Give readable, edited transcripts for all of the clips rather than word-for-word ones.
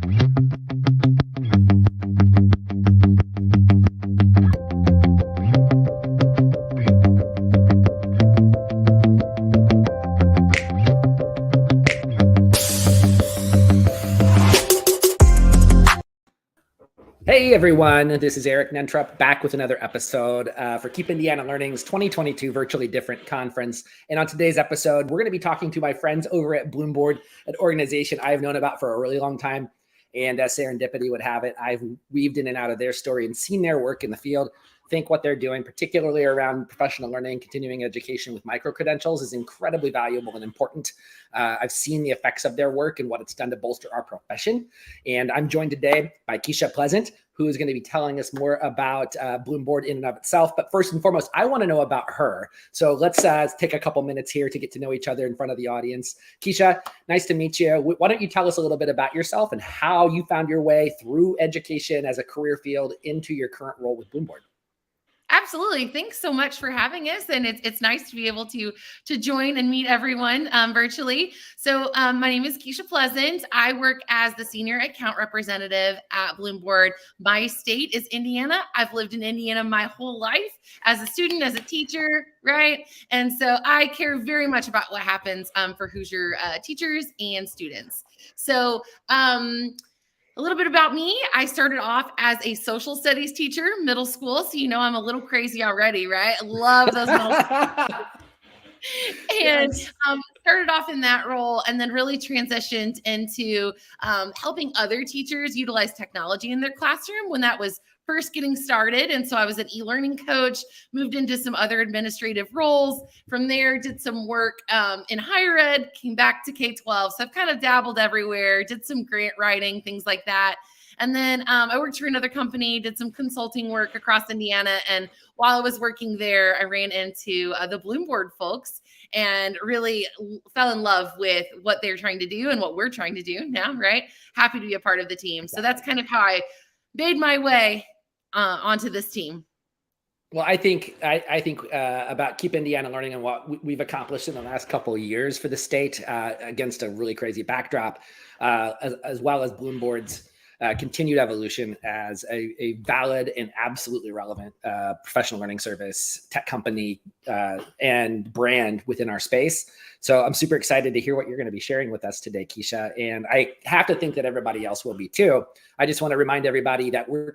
Hey everyone, this is Eric Nentrup back with another episode for Keep Indiana Learning's 2022 Virtually Different Conference. And on today's episode, we're going to be talking to my friends over at BloomBoard, an organization I've known about for a really long time. And as serendipity would have it, I've weaved in and out of their story and seen their work in the field. Think what they're doing, particularly around professional learning, continuing education with micro-credentials, is incredibly valuable and important. I've seen the effects of their work and what it's done to bolster our profession. And I'm joined today by Keisha Pleasant, who is going to be telling us more about BloomBoard in and of itself. But first and foremost, I want to know about her. So let's take a couple minutes here to get to know each other in front of the audience. Keisha, nice to meet you. Why don't you tell us a little bit about yourself and how you found your way through education as a career field into your current role with BloomBoard? Absolutely. Thanks so much for having us. And it's nice to be able to join and meet everyone virtually. So my name is Keisha Pleasant. I work as the senior account representative at BloomBoard. My state is Indiana. I've lived in Indiana my whole life as a student, as a teacher, right? And so I care very much about what happens for Hoosier teachers and students. So a little bit about me. I started off as a social studies teacher, middle school. So, you know, I'm a little crazy already, right? I love those middle school. And started off in that role and then really transitioned into helping other teachers utilize technology in their classroom when that was first getting started. And so I was an e-learning coach, moved into some other administrative roles. From there, did some work in higher ed, came back to K-12. So I've kind of dabbled everywhere, did some grant writing, things like that. And then I worked for another company, did some consulting work across Indiana. And while I was working there, I ran into the BloomBoard folks and really fell in love with what they're trying to do and what we're trying to do now, right? Happy to be a part of the team. So that's kind of how I made my way onto this team. Well, I think about Keep Indiana Learning and what we've accomplished in the last couple of years for the state against a really crazy backdrop, as well as BloomBoard's continued evolution as a valid and absolutely relevant professional learning service, tech company, and brand within our space. So I'm super excited to hear what you're going to be sharing with us today, Keisha. And I have to think that everybody else will be too. I just want to remind everybody that we're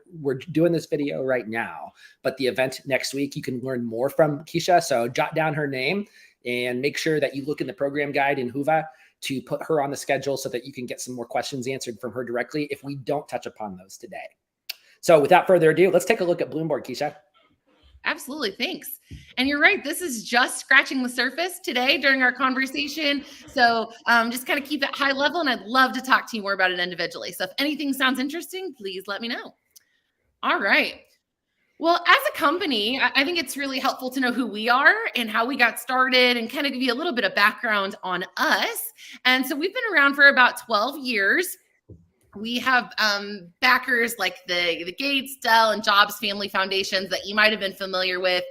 doing this video right now, but the event next week, you can learn more from Keisha. So jot down her name and make sure that you look in the program guide in Whova to put her on the schedule so that you can get some more questions answered from her directly if we don't touch upon those today. So without further ado, let's take a look at BloomBoard, Keisha. Absolutely. Thanks. And you're right. This is just scratching the surface today during our conversation. So just kind of keep it high level. And I'd love to talk to you more about it individually. So if anything sounds interesting, please let me know. All right. Well, as a company, I think it's really helpful to know who we are and how we got started and kind of give you a little bit of background on us. And so we've been around for about 12 years. We have backers like the Gates, Dell, and Jobs Family Foundations that you might have been familiar with.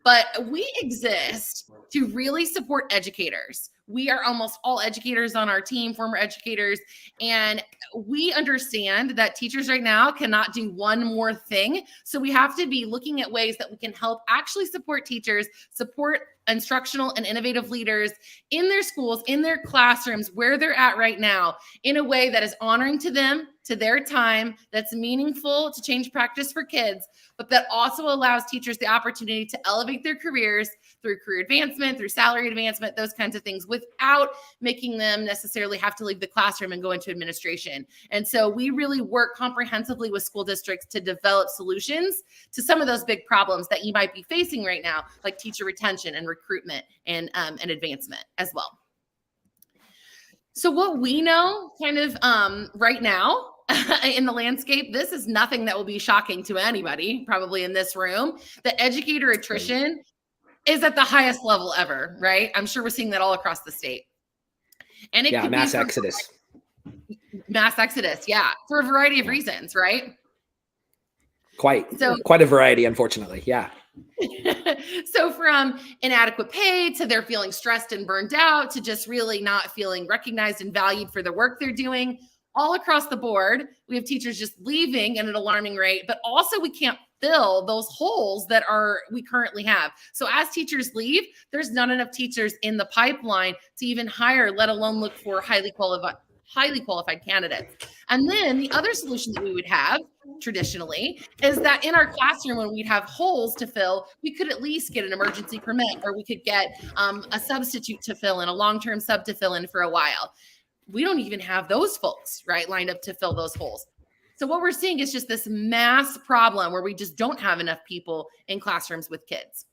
But we exist to really support educators. We are almost all educators on our team, former educators, and we understand that teachers right now cannot do one more thing. So we have to be looking at ways that we can help actually support teachers, support instructional and innovative leaders in their schools, in their classrooms, where they're at right now, in a way that is honoring to them, to their time, that's meaningful to change practice for kids, but that also allows teachers the opportunity to elevate their careers through career advancement, through salary advancement, those kinds of things, without making them necessarily have to leave the classroom and go into administration. And so we really work comprehensively with school districts to develop solutions to some of those big problems that you might be facing right now, like teacher retention and recruitment and advancement as well. So what we know kind of right now in the landscape, this is nothing that will be shocking to anybody probably in this room, that educator attrition is at the highest level ever, right? I'm sure we're seeing that all across the state. And it could mass be exodus. Mass exodus, yeah, for a variety of reasons, right? Quite a variety, unfortunately, yeah. So from inadequate pay to they're feeling stressed and burned out to just really not feeling recognized and valued for the work they're doing, all across the board, we have teachers just leaving at an alarming rate, but also we can't fill those holes that we currently have. So as teachers leave, there's not enough teachers in the pipeline to even hire, let alone look for highly qualified candidates. And then the other solution that we would have traditionally is that in our classroom, when we'd have holes to fill, we could at least get an emergency permit, or we could get a substitute to fill in, a long-term sub to fill in for a while. We don't even have those folks, right, lined up to fill those holes. So what we're seeing is just this mass problem where we just don't have enough people in classrooms with kids.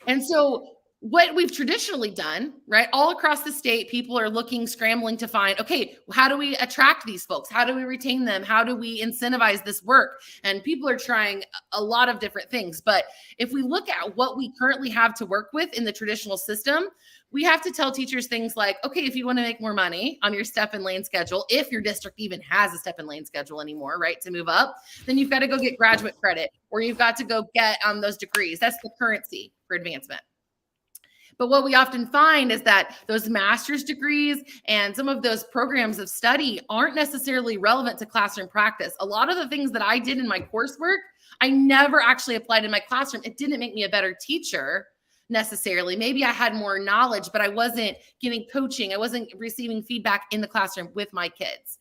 And so what we've traditionally done, right, all across the state, people are scrambling to find, okay, how do we attract these folks? How do we retain them? How do we incentivize this work? And people are trying a lot of different things. But if we look at what we currently have to work with in the traditional system, we have to tell teachers things like, okay, if you want to make more money on your step and lane schedule, if your district even has a step and lane schedule anymore, right, to move up, then you've got to go get graduate credit, or you've got to go get those degrees. That's the currency for advancement. But what we often find is that those master's degrees and some of those programs of study aren't necessarily relevant to classroom practice. A lot of the things that I did in my coursework, I never actually applied in my classroom. It didn't make me a better teacher necessarily. Maybe I had more knowledge, but I wasn't getting coaching. I wasn't receiving feedback in the classroom with my kids.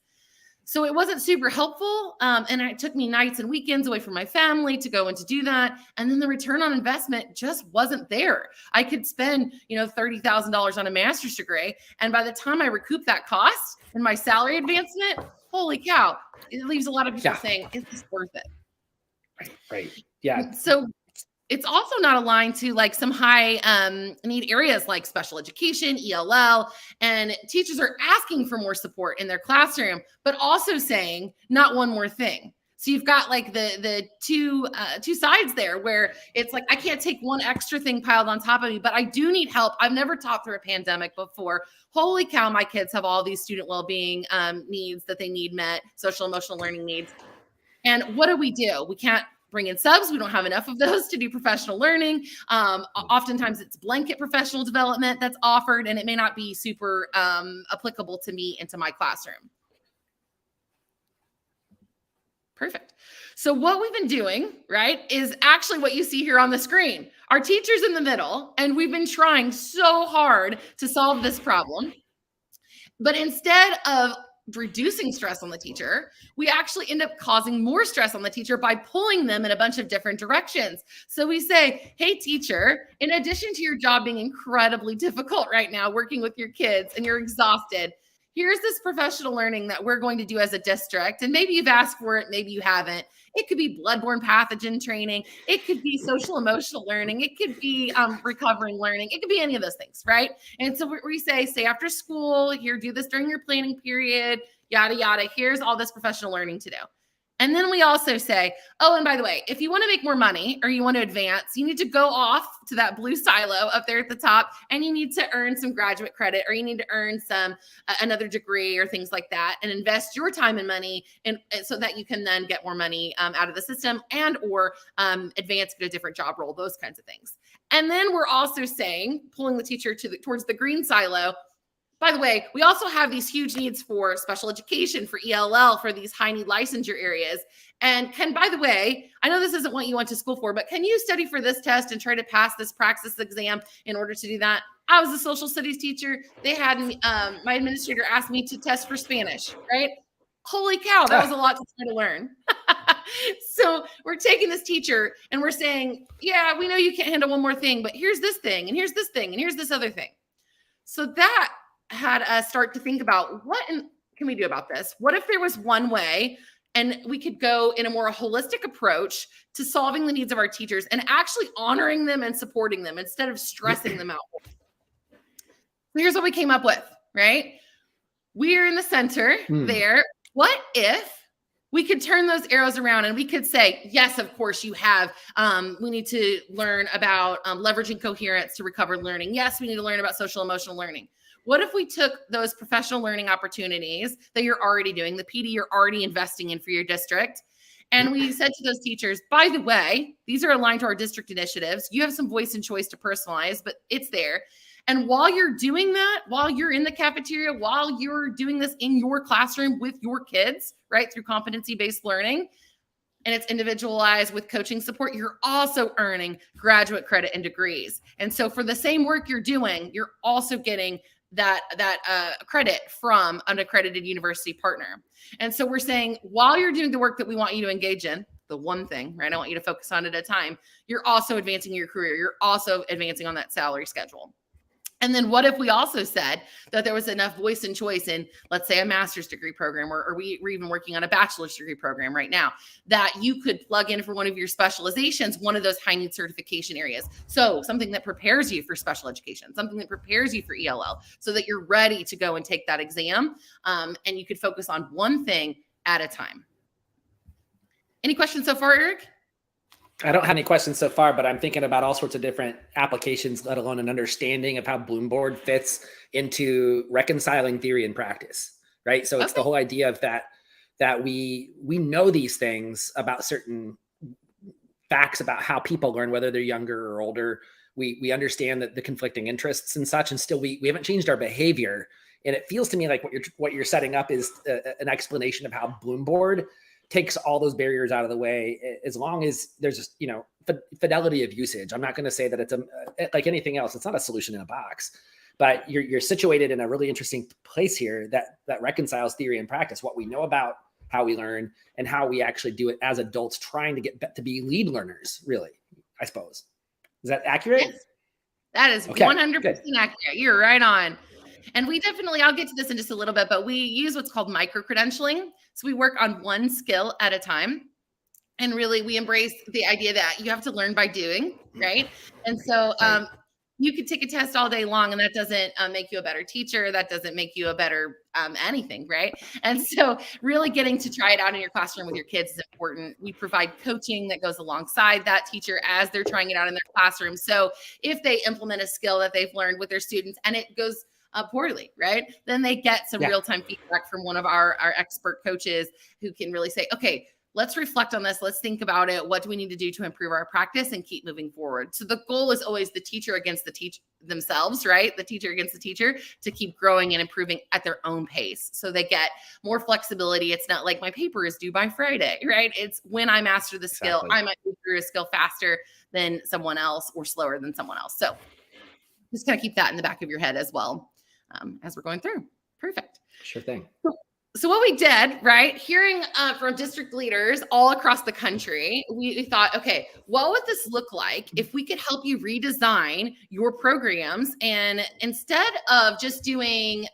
So it wasn't super helpful. And it took me nights and weekends away from my family to go and to do that. And then the return on investment just wasn't there. I could spend, $30,000 on a master's degree. And by the time I recoup that cost and my salary advancement, holy cow, it leaves a lot of people saying, is this worth it? Right. Yeah. So it's also not aligned to like some high need areas like special education, ELL, and teachers are asking for more support in their classroom, but also saying not one more thing. So you've got like the two sides there where it's like, I can't take one extra thing piled on top of me, but I do need help. I've never taught through a pandemic before. Holy cow, my kids have all these student well-being needs that they need met, social emotional learning needs. And what do? We can't bring in subs. We don't have enough of those to do professional learning. Oftentimes it's blanket professional development that's offered, and it may not be super applicable to me into my classroom. Perfect. So what we've been doing, right, is actually what you see here on the screen. Our teacher's in the middle, and we've been trying so hard to solve this problem. But instead of reducing stress on the teacher, we actually end up causing more stress on the teacher by pulling them in a bunch of different directions. So we say, hey, teacher, in addition to your job being incredibly difficult right now, working with your kids and you're exhausted, here's this professional learning that we're going to do as a district. And maybe you've asked for it, maybe you haven't. It could be bloodborne pathogen training. It could be social emotional learning. It could be recovering learning. It could be any of those things, right? And so we say, stay after school, here, do this during your planning period, yada, yada. Here's all this professional learning to do. And then we also say, oh, and by the way, if you want to make more money or you want to advance, you need to go off to that blue silo up there at the top, and you need to earn some graduate credit, or you need to earn some another degree or things like that, and invest your time and money so that you can then get more money out of the system and or advance, get a different job role, those kinds of things. And then we're also saying, pulling the teacher towards the green silo. By the way, we also have these huge needs for special education, for ELL, for these high need licensure areas. And by the way, I know this isn't what you went to school for, but can you study for this test and try to pass this praxis exam in order to do that? I was a social studies teacher. They had my administrator asked me to test for Spanish, right? Holy cow, that was a lot to try to learn. So we're taking this teacher and we're saying, yeah, we know you can't handle one more thing, but here's this thing, and here's this thing, and here's this other thing. So that had us start to think about what can we do about this? What if there was one way and we could go in a more holistic approach to solving the needs of our teachers and actually honoring them and supporting them instead of stressing them out? So here's what we came up with, right? We're in the center there. What if we could turn those arrows around and we could say, yes, of course you have, we need to learn about leveraging coherence to recover learning. Yes, we need to learn about social emotional learning. What if we took those professional learning opportunities that you're already doing, the PD you're already investing in for your district, and we said to those teachers, by the way, these are aligned to our district initiatives. You have some voice and choice to personalize, but it's there. And while you're doing that, while you're in the cafeteria, while you're doing this in your classroom with your kids, right, through competency-based learning, and it's individualized with coaching support, you're also earning graduate credit and degrees. And so for the same work you're doing, you're also getting that credit from an accredited university partner. And so we're saying, while you're doing the work that we want you to engage in, the one thing, right, I want you to focus on at a time, you're also advancing your career. You're also advancing on that salary schedule. And then what if we also said that there was enough voice and choice in, let's say, a master's degree program, or we're even working on a bachelor's degree program right now, that you could plug in for one of your specializations, one of those high need certification areas. So something that prepares you for special education, something that prepares you for ELL, so that you're ready to go and take that exam. And you could focus on one thing at a time. Any questions so far, Eric? I don't have any questions so far, but I'm thinking about all sorts of different applications, let alone an understanding of how BloomBoard fits into reconciling theory and practice, right? So it's the whole idea of that we know these things about certain facts about how people learn, whether they're younger or older. We understand that the conflicting interests and such, and still we haven't changed our behavior. And it feels to me like what you're setting up is an explanation of how BloomBoard takes all those barriers out of the way, as long as there's, fidelity of usage. I'm not going to say that it's like anything else. It's not a solution in a box, but you're situated in a really interesting place here that reconciles theory and practice, what we know about how we learn and how we actually do it as adults trying to get to be lead learners, really, I suppose. Is that accurate? Yes. That is 100% accurate. You're right on. And we definitely, I'll get to this in just a little bit, but we use what's called micro-credentialing. So we work on one skill at a time. And really, we embrace the idea that you have to learn by doing, right? And so you could take a test all day long, and that doesn't make you a better teacher. That doesn't make you a better anything, right? And so really getting to try it out in your classroom with your kids is important. We provide coaching that goes alongside that teacher as they're trying it out in their classroom. So if they implement a skill that they've learned with their students and it goes poorly, right? Then they get some real-time feedback from one of our expert coaches who can really say, okay, let's reflect on this. Let's think about it. What do we need to do to improve our practice and keep moving forward? So the goal is always the teacher against the themselves, right? The teacher against the teacher, to keep growing and improving at their own pace. So they get more flexibility. It's not like my paper is due by Friday, right? It's when I master the skill, I might move through a skill faster than someone else or slower than someone else. So just kind of keep that in the back of your head as well. As we're going through. Perfect. Sure thing. So what we did, right, hearing from district leaders all across the country, we thought, okay, what would this look like if we could help you redesign your programs? And instead of just doing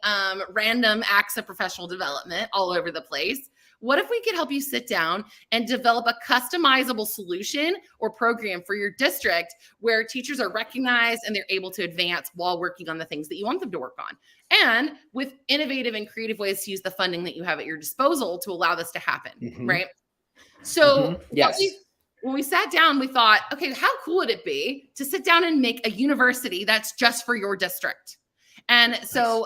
random acts of professional development all over the place, what if we could help you sit down and develop a customizable solution or program for your district where teachers are recognized and they're able to advance while working on the things that you want them to work on, and with innovative and creative ways to use the funding that you have at your disposal to allow this to happen, right? So when we sat down, we thought, okay, how cool would it be to sit down and make a university that's just for your district? And so,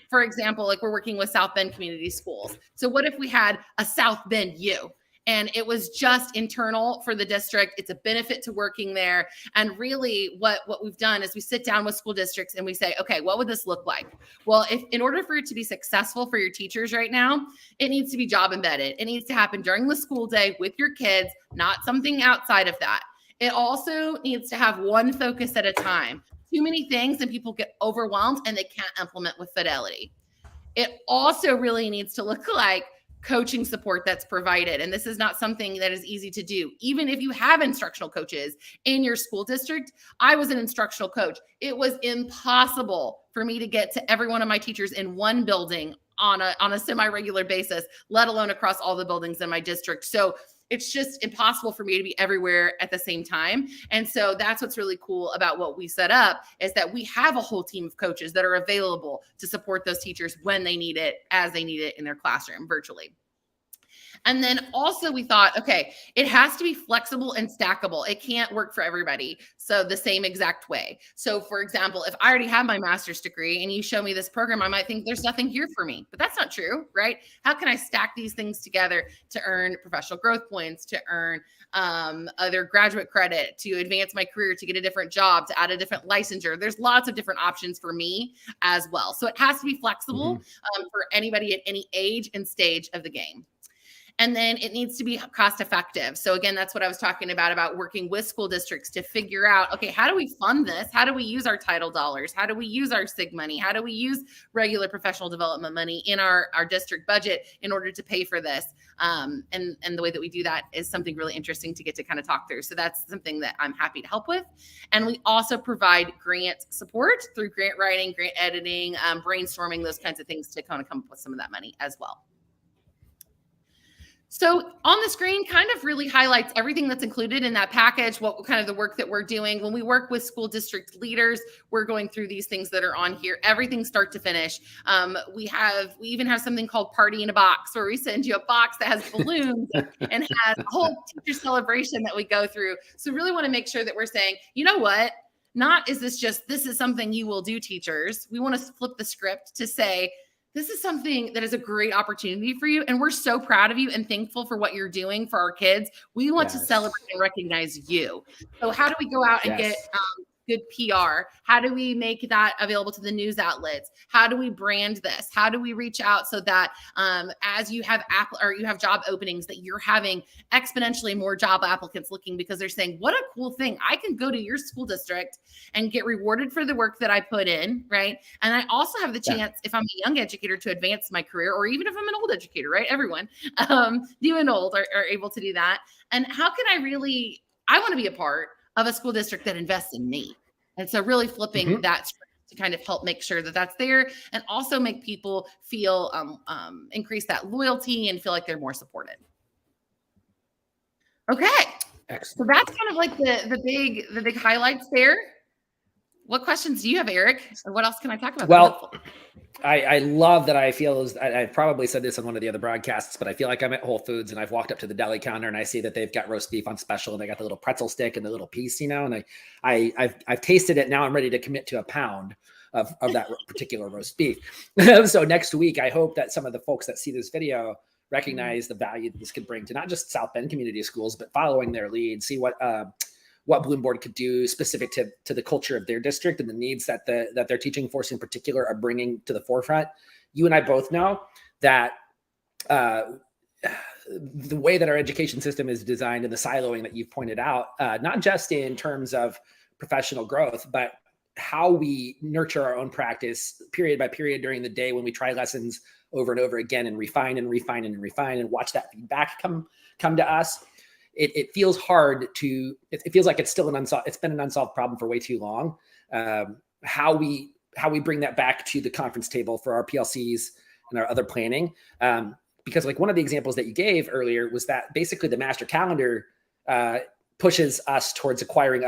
for example, like we're working with South Bend Community Schools. So what if we had a South Bend U and it was just internal for the district? It's a benefit to working there. And really what we've done is we sit down with school districts and we say, okay, what would this look like? Well, if in order for it to be successful for your teachers right now, it needs to be job embedded. It needs to happen during the school day with your kids, not something outside of that. It also needs to have one focus at a time. Too many things and people get overwhelmed and they can't implement with fidelity. It also really needs to look like coaching support that's provided. And this is not something that is easy to do. Even if you have instructional coaches in your school district, I was an instructional coach. It was impossible for me to get to every one of my teachers in one building on a semi-regular basis, let alone across all the buildings in my district. So it's just impossible for me to be everywhere at the same time. And so that's what's really cool about what we set up, is that we have a whole team of coaches that are available to support those teachers when they need it, as they need it in their classroom virtually. And then also we thought, okay, it has to be flexible and stackable. It can't work for everybody. So the same exact way. So for example, if I already have my master's degree and you show me this program, I might think there's nothing here for me, but that's not true, right? How can I stack these things together to earn professional growth points, to earn other graduate credit, to advance my career, to get a different job, to add a different licensure? There's lots of different options for me as well. So it has to be flexible for anybody at any age and stage of the game. And then it needs to be cost effective. So again, that's what I was talking about working with school districts to figure out, okay, how do we fund this? How do we use our title dollars? How do we use our SIG money? How do we use regular professional development money in our district budget in order to pay for this? And the way that we do that is something really interesting to get to kind of talk through. So that's something that I'm happy to help with. And we also provide grant support through grant writing, grant editing, brainstorming, those kinds of things to kind of come up with some of that money as well. So on the screen kind of really highlights everything that's included in that package, what kind of the work that we're doing. When we work with school district leaders, we're going through these things that are on here, everything start to finish. We even have something called Party in a Box, where we send you a box that has balloons and has a whole teacher celebration that we go through. So really want to make sure that we're saying, you know what? Not is this just, this is something you will do, teachers. We want to flip the script to say, this is something that is a great opportunity for you. And we're so proud of you and thankful for what you're doing for our kids. We want to celebrate and recognize you. So how do we go out and get good PR? How do we make that available to the news outlets? How do we brand this? How do we reach out so that as you have you have job openings, that you're having exponentially more job applicants looking, because they're saying, what a cool thing. I can go to your school district and get rewarded for the work that I put in, right? And I also have the chance, if I'm a young educator, to advance my career, or even if I'm an old educator, right? Everyone, new and old are able to do that. And how can I want to be a part of a school district that invests in me. And so really flipping that to kind of help make sure that that's there, and also make people feel, increase that loyalty and feel like they're more supported. Okay. Excellent. So that's kind of like the big highlights there. What questions do you have, Eric? Or what else can I talk about? Well, I love that. I feel as I probably said this on one of the other broadcasts, but I feel like I'm at Whole Foods and I've walked up to the deli counter and I see that they've got roast beef on special and they got the little pretzel stick and the little piece, and I've tasted it. Now I'm ready to commit to a pound of that particular roast beef. So next week, I hope that some of the folks that see this video recognize the value that this could bring to not just South Bend community schools, but following their lead, see what BloomBoard could do specific to the culture of their district and the needs that their teaching force in particular are bringing to the forefront. You and I both know that the way that our education system is designed and the siloing that you've pointed out, not just in terms of professional growth, but how we nurture our own practice period by period during the day when we try lessons over and over again and refine and refine and refine and watch that feedback come to us. It feels hard to, it feels like it's still it's been an unsolved problem for way too long. How we bring that back to the conference table for our PLCs and our other planning. Because like one of the examples that you gave earlier was that basically the master calendar pushes us towards acquiring,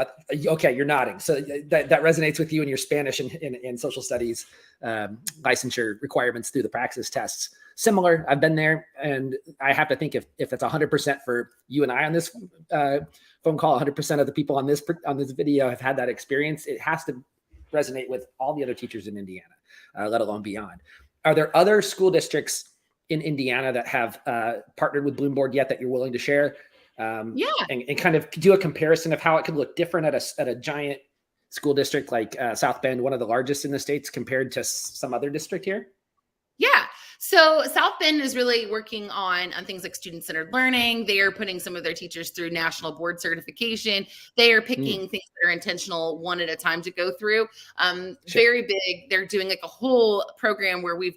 okay, you're nodding. So that resonates with you in your Spanish and social studies licensure requirements through the praxis tests. Similar, I've been there, and I have to think if it's 100% for you and I on this phone call, 100% of the people on this video have had that experience. It has to resonate with all the other teachers in Indiana, let alone beyond. Are there other school districts in Indiana that have partnered with BloomBoard yet that you're willing to share? And kind of do a comparison of how it could look different at a giant school district like South Bend, one of the largest in the states, compared to some other district here? Yeah. So South Bend is really working on things like student-centered learning. They are putting some of their teachers through national board certification. They are picking things that are intentional one at a time to go through. Very big. They're doing like a whole program where we've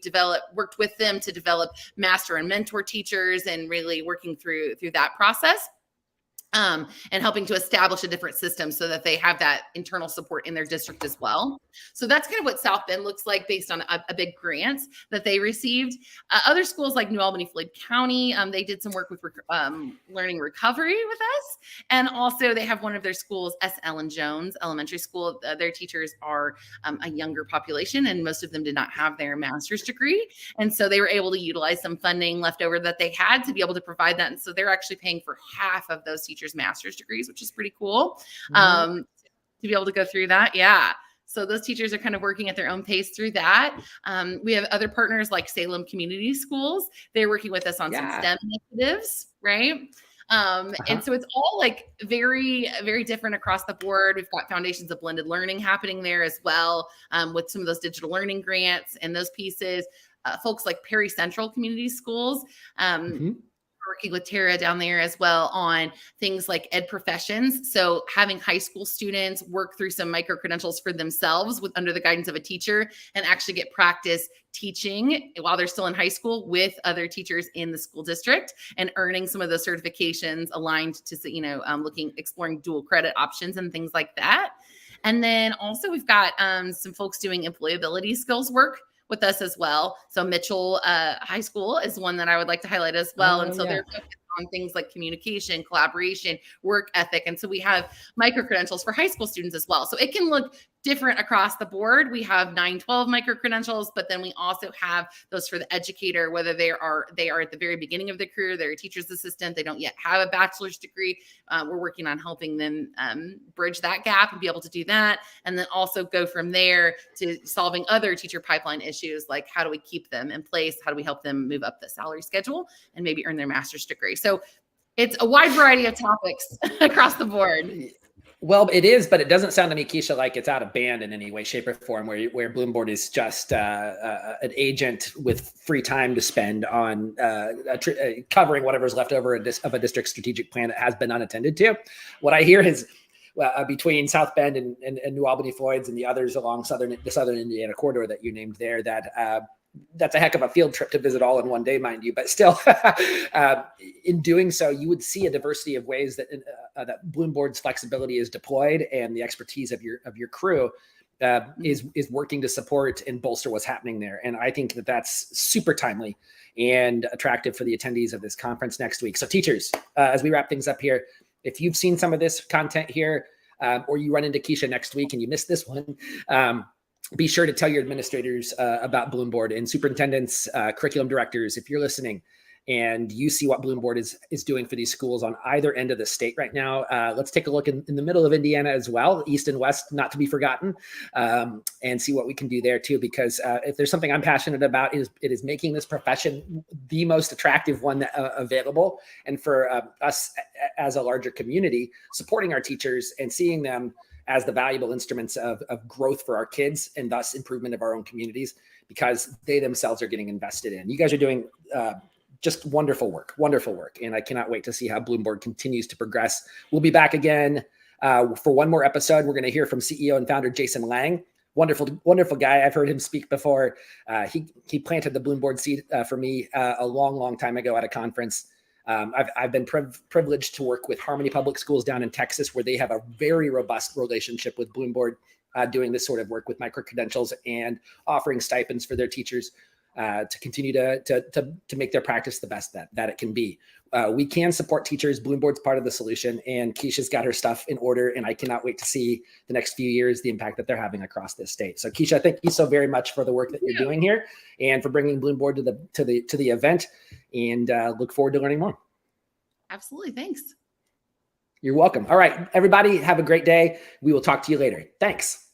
worked with them to develop master and mentor teachers and really working through that process. and helping to establish a different system so that they have that internal support in their district as well. So that's kind of what South Bend looks like based on a big grant that they received. Other schools like New Albany, Floyd County, they did some work with learning recovery with us. And also they have one of their schools, S. Ellen Jones Elementary School. Their teachers are a younger population, and most of them did not have their master's degree. And so they were able to utilize some funding left over that they had to be able to provide that. And so they're actually paying for half of those teachers' master's degrees, which is pretty cool to be able to go through that. Yeah. So those teachers are kind of working at their own pace through that. We have other partners like Salem Community Schools. They're working with us on some STEM initiatives, right? And so it's all like very, very different across the board. We've got foundations of blended learning happening there as well, with some of those digital learning grants and those pieces. Folks like Perry Central Community Schools, working with Tara down there as well on things like ed professions. So having high school students work through some micro-credentials for themselves under the guidance of a teacher and actually get practice teaching while they're still in high school with other teachers in the school district and earning some of those certifications aligned to, exploring dual credit options and things like that. And then also we've got some folks doing employability skills work with us as well. So Mitchell High School is one that I would like to highlight as well. And so they're focused on things like communication, collaboration, work ethic. And so we have micro-credentials for high school students as well. So it can look different across the board. We have 9-12 micro-credentials, but then we also have those for the educator, whether they are at the very beginning of their career, they're a teacher's assistant, they don't yet have a bachelor's degree. We're working on helping them bridge that gap and be able to do that. And then also go from there to solving other teacher pipeline issues, like how do we keep them in place? How do we help them move up the salary schedule and maybe earn their master's degree? So it's a wide variety of topics across the board. Well, it is, but it doesn't sound to me, Keisha, like it's out of band in any way, shape, or form, where BloomBoard is just an agent with free time to spend on covering whatever's left over of a district strategic plan that has been unattended to. What I hear is between South Bend and New Albany Floyd's and the others along the southern Indiana corridor that you named there, that's a heck of a field trip to visit all in one day, mind you. But still, in doing so, you would see a diversity of ways that BloomBoard's flexibility is deployed, and the expertise of your crew is working to support and bolster what's happening there. And I think that's super timely and attractive for the attendees of this conference next week. So, teachers, as we wrap things up here, if you've seen some of this content here, or you run into Keisha next week and you missed this one, be sure to tell your administrators about BloomBoard, and superintendents, curriculum directors, if you're listening and you see what BloomBoard is doing for these schools on either end of the state right now. Let's take a look in the middle of Indiana as well, east and west, not to be forgotten, and see what we can do there too. Because if there's something I'm passionate about, it is making this profession the most attractive one available, and for us as a larger community, supporting our teachers and seeing them as the valuable instruments of growth for our kids and thus improvement of our own communities, because they themselves are getting invested in. You guys are doing just wonderful work. And I cannot wait to see how BloomBoard continues to progress. We'll be back again for one more episode. We're going to hear from CEO and founder Jason Lang. Wonderful guy. I've heard him speak before. He planted the BloomBoard seed for me a long time ago at a conference. I've been privileged to work with Harmony Public Schools down in Texas, where they have a very robust relationship with BloomBoard, doing this sort of work with micro-credentials and offering stipends for their teachers to continue to make their practice the best that it can be. We can support teachers. BloomBoard's part of the solution, and Keisha's got her stuff in order, and I cannot wait to see the next few years the impact that they're having across this state. So, Keisha, thank you so very much for the work that you're doing here and for bringing BloomBoard to the event, and look forward to learning more. Absolutely. Thanks. You're welcome. All right, everybody, have a great day. We will talk to you later. Thanks.